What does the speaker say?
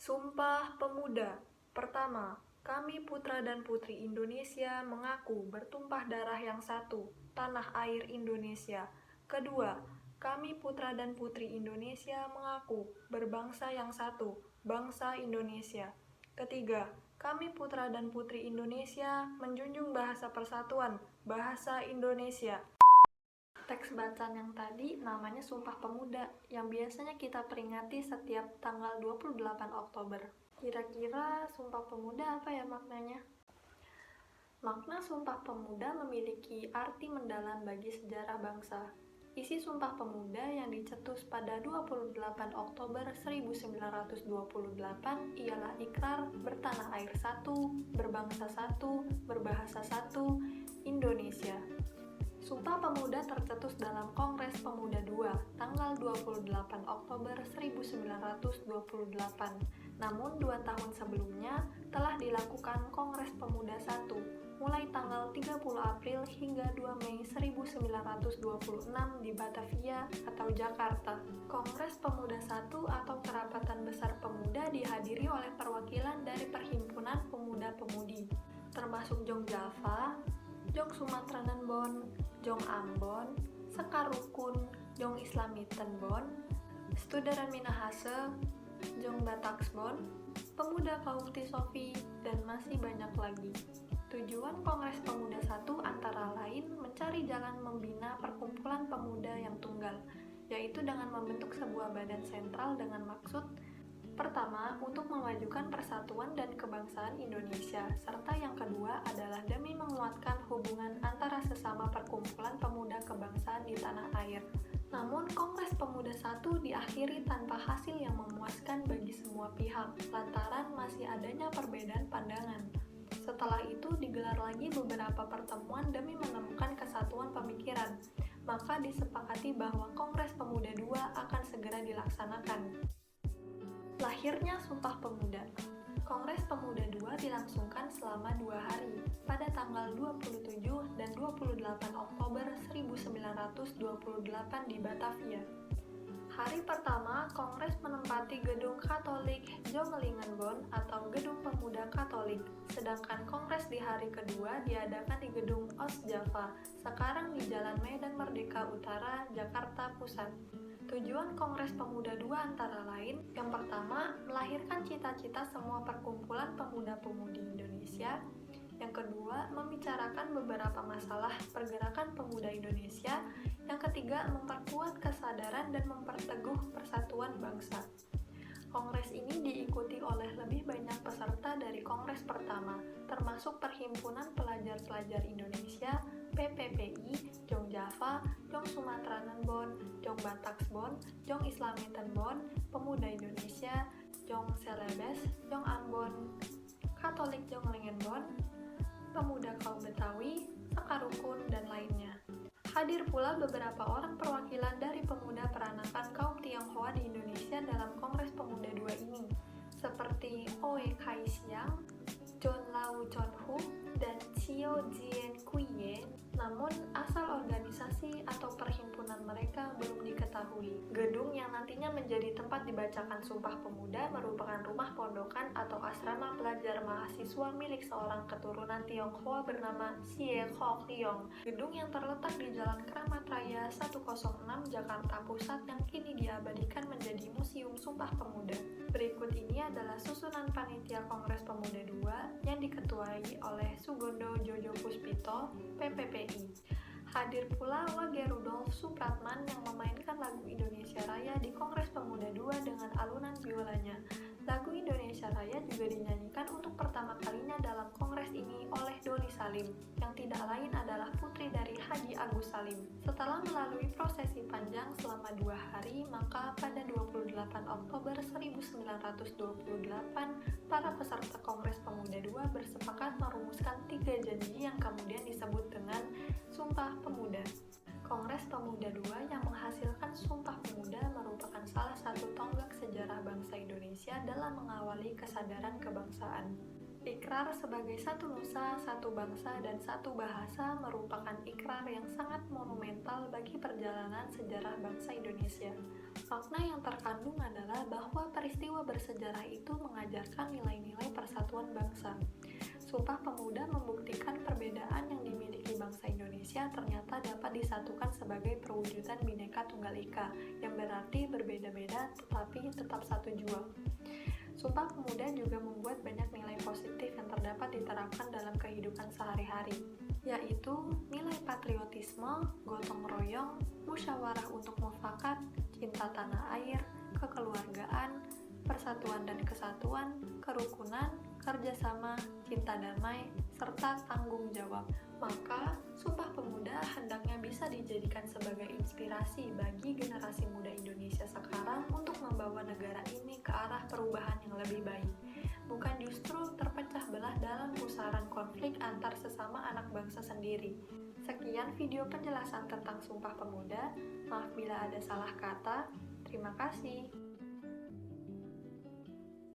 Sumpah Pemuda. Pertama, kami putra dan putri Indonesia mengaku bertumpah darah yang satu, tanah air Indonesia. Kedua, kami putra dan putri Indonesia mengaku berbangsa yang satu, bangsa Indonesia. Ketiga, kami putra dan putri Indonesia menjunjung bahasa persatuan, bahasa Indonesia. Teks bacaan yang tadi namanya Sumpah Pemuda, yang biasanya kita peringati setiap tanggal 28 Oktober. Kira-kira Sumpah Pemuda apa ya maknanya? Makna Sumpah Pemuda memiliki arti mendalam bagi sejarah bangsa. Isi Sumpah Pemuda yang dicetus pada 28 Oktober 1928 ialah ikrar bertanah air satu, berbangsa satu, berbahasa satu, Indonesia. Sumpah Pemuda tercetus dalam Kongres Pemuda II, tanggal 28 Oktober 1928. Namun 2 tahun sebelumnya telah dilakukan Kongres Pemuda I, mulai tanggal 30 April hingga 2 Mei 1926 di Batavia atau Jakarta. Kongres Pemuda I atau Kerapatan Besar Pemuda dihadiri oleh perwakilan dari Perhimpunan Pemuda-Pemudi, termasuk Jong Java, Jong Sumatranenbon, Jong Ambon, Sekar Rukun, Jong Islamitenbon, Studeran Minahase, Jong Bataksbon, Pemuda Kaum Tisofi, dan masih banyak lagi. Tujuan Kongres Pemuda I antara lain mencari jalan membina perkumpulan pemuda yang tunggal, yaitu dengan membentuk sebuah badan sentral dengan maksud pertama, untuk memajukan persatuan dan kebangsaan Indonesia, serta yang kedua adalah demi menguatkan hubungan antara sesama perkumpulan pemuda kebangsaan di tanah air. Namun, Kongres Pemuda I diakhiri tanpa hasil yang memuaskan bagi semua pihak, lantaran masih adanya perbedaan pandangan. Setelah itu digelar lagi beberapa pertemuan demi menemukan kesatuan pemikiran, maka disepakati bahwa Kongres Pemuda II akan segera dilaksanakan. Lahirnya Sumpah Pemuda. Kongres Pemuda II dilangsungkan selama 2 hari, pada tanggal 27 dan 28 Oktober 1928 di Batavia. Hari pertama, Kongres menempati Gedung Katolik Jongelingenbon atau Gedung Pemuda Katolik, sedangkan Kongres di hari kedua diadakan di Gedung Osjava, sekarang di Jalan Medan Merdeka Utara, Jakarta Pusat. Tujuan Kongres Pemuda II antara lain, yang pertama, melahirkan cita-cita semua perkumpulan pemuda-pemudi Indonesia. Yang kedua, membicarakan beberapa masalah pergerakan pemuda Indonesia. Yang ketiga, memperkuat kesadaran dan memperteguh persatuan bangsa. Kongres ini diikuti oleh lebih banyak peserta dari Kongres pertama, termasuk Perhimpunan Pelajar-Pelajar Indonesia, PPPI, Jong Java, Jong Sumatranenbon, Jong Bataksbon, Jong Islamitenbon, Pemuda Indonesia, Jong Celebes, Jong Ambon, Katolik Jongelingenbon, Pemuda Kaum Betawi, Sekar Rukun, dan lainnya. Hadir pula beberapa orang perwakilan dari pemuda peranakan kaum Tionghoa di Indonesia dalam Kongres Pemuda II ini, seperti Oe Kai Siang, John Lau Chon Hu, dan Chio Jien Kuyen. Namun, asal organisasi atau perhimpunan mereka belum diketahui. Gedung yang nantinya menjadi tempat dibacakan Sumpah Pemuda merupakan rumah pondokan atau asrama pelajar mahasiswa milik seorang keturunan Tionghoa bernama Xie Kok Liong. Gedung yang terletak di Jalan Kramat Raya 106 Jakarta Pusat yang kini diabadikan menjadi Museum Sumpah Pemuda. Berikut ini adalah susunan panitia Kongres Pemuda II yang diketuai oleh Sugondo Jojo Puspito, PPPI. Hadir pula Wage Rudolf Supratman yang memainkan lagu Indonesia Raya di Kongres Pemuda II dengan alunan biolanya. Lagu Indonesia Raya juga dinyanyikan untuk pertama kalinya dalam kongres ini oleh Doli Salim, yang tidak lain adalah putri dari Haji Agus Salim. Setelah melalui prosesi panjang selama 2 hari, maka pada 28 Oktober 1928, para peserta Kongres Pemuda II bersepakat merumuskan 3 janji yang kemudian disebut dengan Sumpah Pemuda. Kongres Pemuda II yang menghasilkan Sumpah Pemuda merupakan salah satu tonggak sejarah bangsa Indonesia dalam mengawali kesadaran kebangsaan. Ikrar sebagai satu nusa, satu bangsa, dan satu bahasa merupakan ikrar yang sangat monumental bagi perjalanan sejarah bangsa Indonesia. Makna yang terkandung adalah bahwa peristiwa bersejarah itu mengajarkan nilai-nilai persatuan bangsa. Sumpah Pemuda membuktikan perbedaan yang dimiliki bangsa Indonesia ternyata dapat disatukan sebagai perwujudan Bhinneka Tunggal Ika, yang berarti berbeda-beda tetapi tetap satu jua. Sumpah Pemuda juga membuat banyak nilai positif yang terdapat diterapkan dalam kehidupan sehari-hari, yaitu nilai patriotisme, gotong royong, musyawarah untuk mufakat, cinta tanah air, kekeluargaan, persatuan dan kesatuan, kerukunan, kerjasama, cinta damai, serta tanggung jawab. Maka, Sumpah Pemuda hendaknya bisa dijadikan sebagai inspirasi bagi generasi muda Indonesia sekarang untuk membawa negara ini ke arah perubahan yang lebih baik, bukan justru terpecah belah dalam pusaran konflik antar sesama anak bangsa sendiri. Sekian video penjelasan tentang Sumpah Pemuda. Maaf bila ada salah kata. Terima kasih.